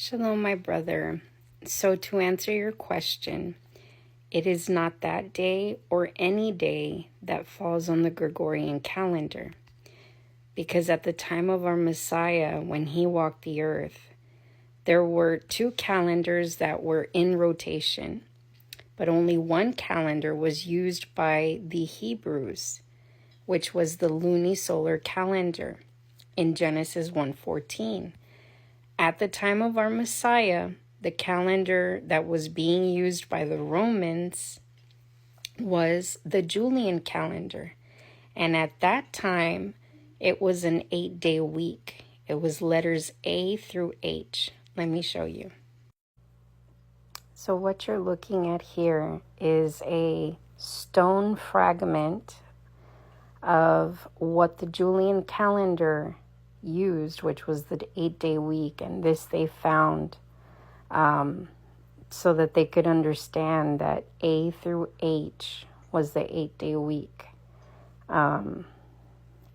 Shalom, my brother. So, to answer your question, it is not that day or any day that falls on the Gregorian calendar. Because at the time of our Messiah, when he walked the earth, there were two calendars that were in rotation, but only one calendar was used by the Hebrews, which was the lunisolar calendar in Genesis 1:14. At the time of our Messiah, the calendar that was being used by the Romans was the Julian calendar. And at that time, it was an 8-day week. It was letters A through H. Let me show you. So what you're looking at here is a stone fragment of what the Julian calendar used, which was the 8-day week, and this they found so that they could understand that A through H was the 8-day week. And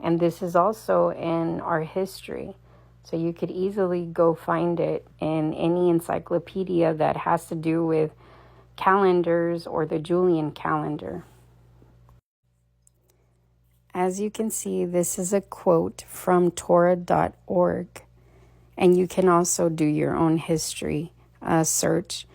this is also in our history, so you could easily go find it in any encyclopedia that has to do with calendars or the Julian calendar. As you can see, this is a quote from Torah.org, and you can also do your own history search.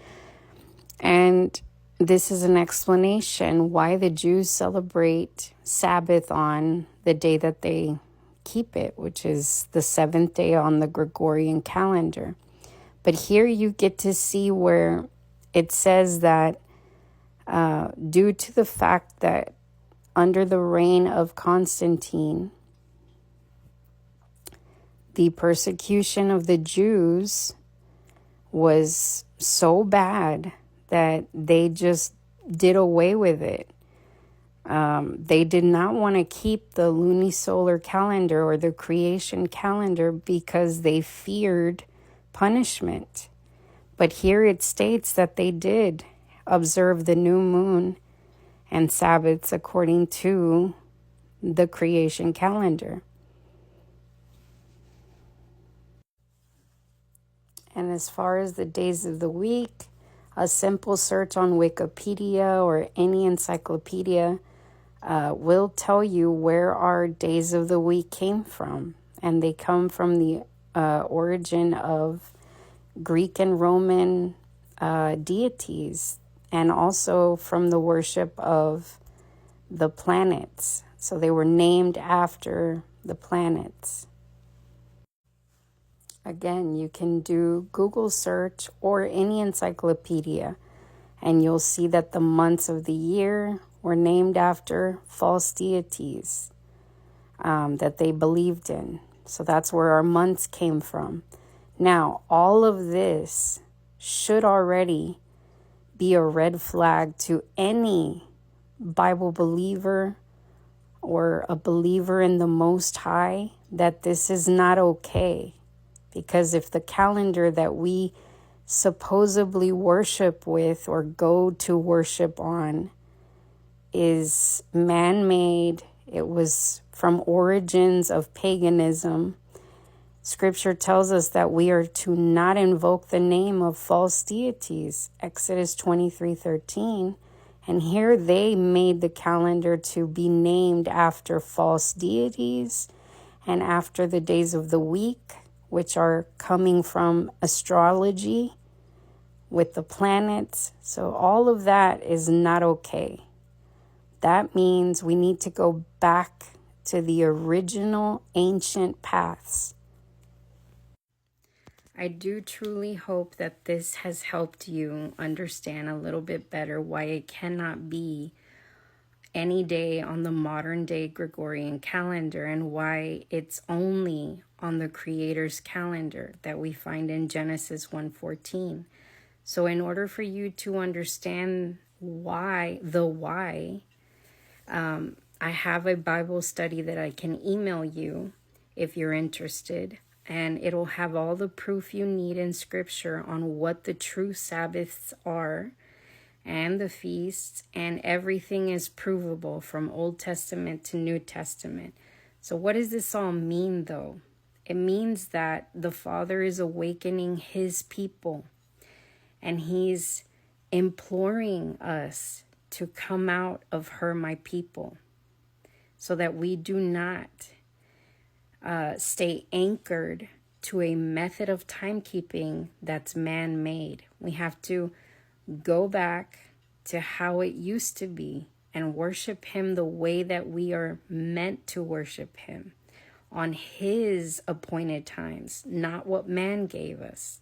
And this is an explanation why the Jews celebrate Sabbath on the day that they keep it, which is the 7th day on the Gregorian calendar. But here you get to see where it says that due to the fact that under the reign of Constantine, the persecution of the Jews was so bad that they just did away with it. They did not want to keep the lunisolar calendar or the creation calendar because they feared punishment. But here it states that they did observe the new moon and Sabbaths according to the creation calendar. And as far as the days of the week, a simple search on Wikipedia or any encyclopedia will tell you where our days of the week came from. And they come from the origin of Greek and Roman deities, and also from the worship of the planets. So they were named after the planets. Again, you can do Google search or any encyclopedia, and you'll see that the months of the year were named after false deities that they believed in. So that's where our months came from. Now, all of this should already be a red flag to any Bible believer or a believer in the Most High that this is not okay. Because if the calendar that we supposedly worship with or go to worship on is man-made, it was from origins of paganism, Scripture tells us that we are to not invoke the name of false deities, Exodus 23:13. And here they made the calendar to be named after false deities and after the days of the week, which are coming from astrology with the planets. So all of that is not okay. That means we need to go back to the original ancient paths. I do truly hope that this has helped you understand a little bit better why it cannot be any day on the modern day Gregorian calendar and why it's only on the Creator's calendar that we find in Genesis 1:14. So in order for you to understand why, I have a Bible study that I can email you if you're interested. And it'll have all the proof you need in Scripture on what the true Sabbaths are and the feasts, and everything is provable from Old Testament to New Testament. So what does this all mean, though? It means that the Father is awakening his people, and he's imploring us to come out of her, my people, so that we do not stay anchored to a method of timekeeping that's man-made. We have to go back to how it used to be and worship him the way that we are meant to worship him, on his appointed times, not what man gave us.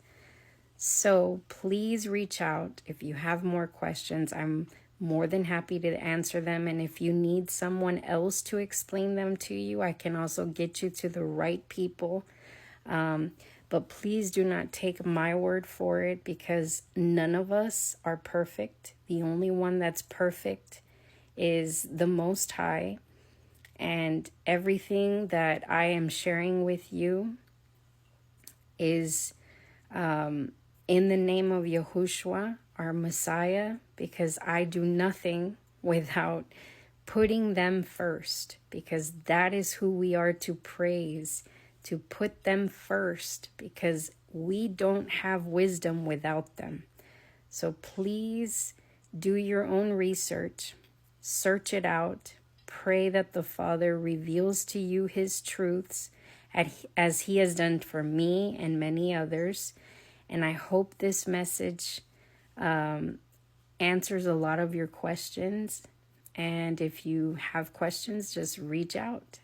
So please reach out if you have more questions. I'm more than happy to answer them. And if you need someone else to explain them to you, I can also get you to the right people. But please do not take my word for it, because none of us are perfect. The only one that's perfect is the Most High. And everything that I am sharing with you is in the name of Yahushua, our Messiah, because I do nothing without putting them first, because that is who we are to praise, to put them first, because we don't have wisdom without them. So please do your own research, search it out, pray that the Father reveals to you his truths as he has done for me and many others. And I hope this message answers a lot of your questions. And if you have questions, just reach out.